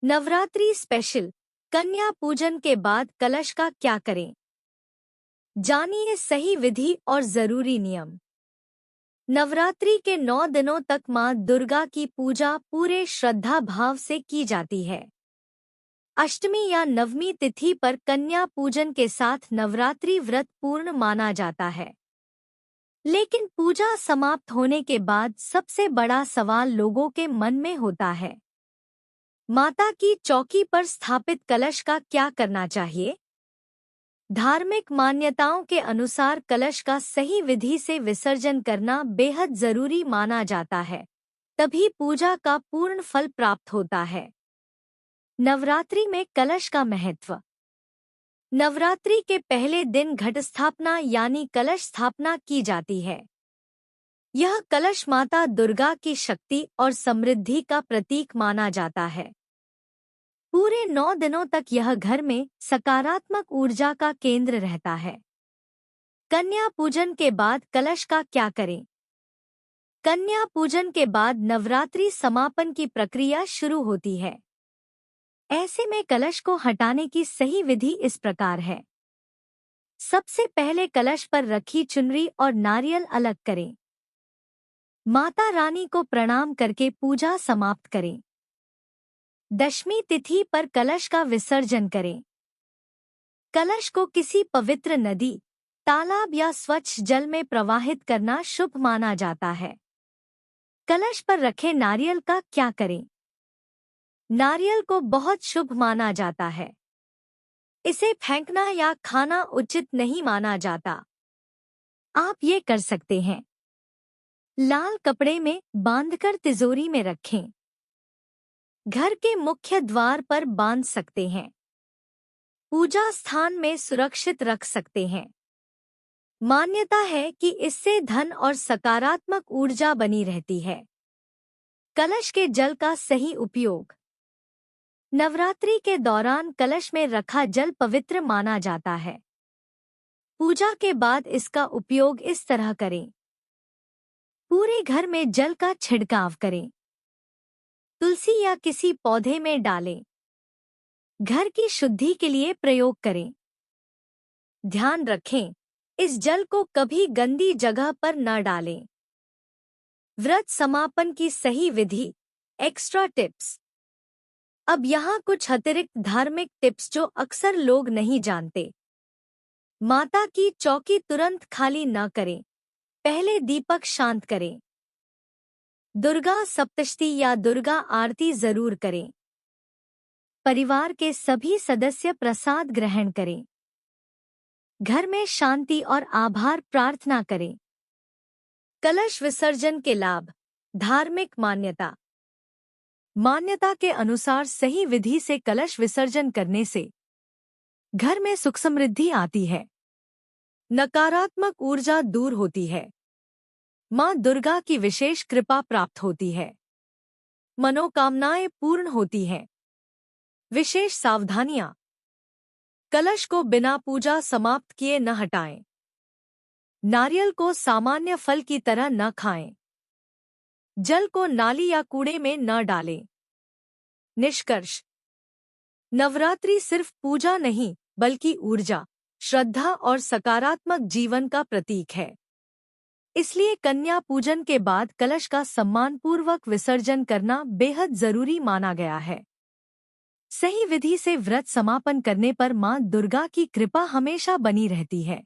Navratri special कन्या पूजन के बाद कलश का क्या करें? जानिए सही विधि और जरूरी नियम। नवरात्रि के 9 दिनों तक मां दुर्गा की पूजा पूरे श्रद्धा भाव से की जाती है। अष्टमी या नवमी तिथि पर कन्या पूजन के साथ नवरात्रि व्रत पूर्ण माना जाता है। लेकिन पूजा समाप्त होने के बाद सबसे बड़ा सवाल लोगों के मन में होता है, माता की चौकी पर स्थापित कलश का क्या करना चाहिए? धार्मिक मान्यताओं के अनुसार कलश का सही विधि से विसर्जन करना बेहद जरूरी माना जाता है, तभी पूजा का पूर्ण फल प्राप्त होता है। नवरात्रि में कलश का महत्व। नवरात्रि के पहले दिन घट स्थापना यानी कलश स्थापना की जाती है। यह कलश माता दुर्गा की शक्ति और समृद्धि का प्रतीक माना जाता है। पूरे 9 दिनों तक यह घर में सकारात्मक ऊर्जा का केंद्र रहता है। कन्या पूजन के बाद कलश का क्या करें? कन्या पूजन के बाद नवरात्रि समापन की प्रक्रिया शुरू होती है। ऐसे में कलश को हटाने की सही विधि इस प्रकार है। सबसे पहले कलश पर रखी चुनरी और नारियल अलग करें। माता रानी को प्रणाम करके पूजा समाप्त करें। दशमी तिथि पर कलश का विसर्जन करें। कलश को किसी पवित्र नदी, तालाब या स्वच्छ जल में प्रवाहित करना शुभ माना जाता है। कलश पर रखे नारियल का क्या करें? नारियल को बहुत शुभ माना जाता है। इसे फेंकना या खाना उचित नहीं माना जाता। आप ये कर सकते हैं, लाल कपड़े में बांधकर तिजोरी में रखें। घर के मुख्य द्वार पर बांध सकते हैं। पूजा स्थान में सुरक्षित रख सकते हैं। मान्यता है कि इससे धन और सकारात्मक ऊर्जा बनी रहती है। कलश के जल का सही उपयोग। नवरात्रि के दौरान कलश में रखा जल पवित्र माना जाता है। पूजा के बाद इसका उपयोग इस तरह करें। पूरे घर में जल का छिड़काव करें। तुलसी या किसी पौधे में डालें। घर की शुद्धि के लिए प्रयोग करें। ध्यान रखें, इस जल को कभी गंदी जगह पर न डालें। व्रत समापन की सही विधि, एक्स्ट्रा टिप्स। अब यहाँ कुछ अतिरिक्त धार्मिक टिप्स जो अक्सर लोग नहीं जानते। माता की चौकी तुरंत खाली न करें। पहले दीपक शांत करें। दुर्गा सप्तशती या दुर्गा आरती जरूर करें। परिवार के सभी सदस्य प्रसाद ग्रहण करें। घर में शांति और आभार प्रार्थना करें। कलश विसर्जन के लाभ। धार्मिक मान्यता। मान्यता के अनुसार सही विधि से कलश विसर्जन करने से घर में सुख समृद्धि आती है, नकारात्मक ऊर्जा दूर होती है, मां दुर्गा की विशेष कृपा प्राप्त होती है, मनोकामनाएं पूर्ण होती हैं। विशेष सावधानियां। कलश को बिना पूजा समाप्त किए न हटाएं। नारियल को सामान्य फल की तरह न खाएं। जल को नाली या कूड़े में न डालें। निष्कर्ष। नवरात्रि सिर्फ पूजा नहीं बल्कि ऊर्जा, श्रद्धा और सकारात्मक जीवन का प्रतीक है। इसलिए कन्या पूजन के बाद कलश का सम्मानपूर्वक विसर्जन करना बेहद जरूरी माना गया है। सही विधि से व्रत समापन करने पर मां दुर्गा की कृपा हमेशा बनी रहती है।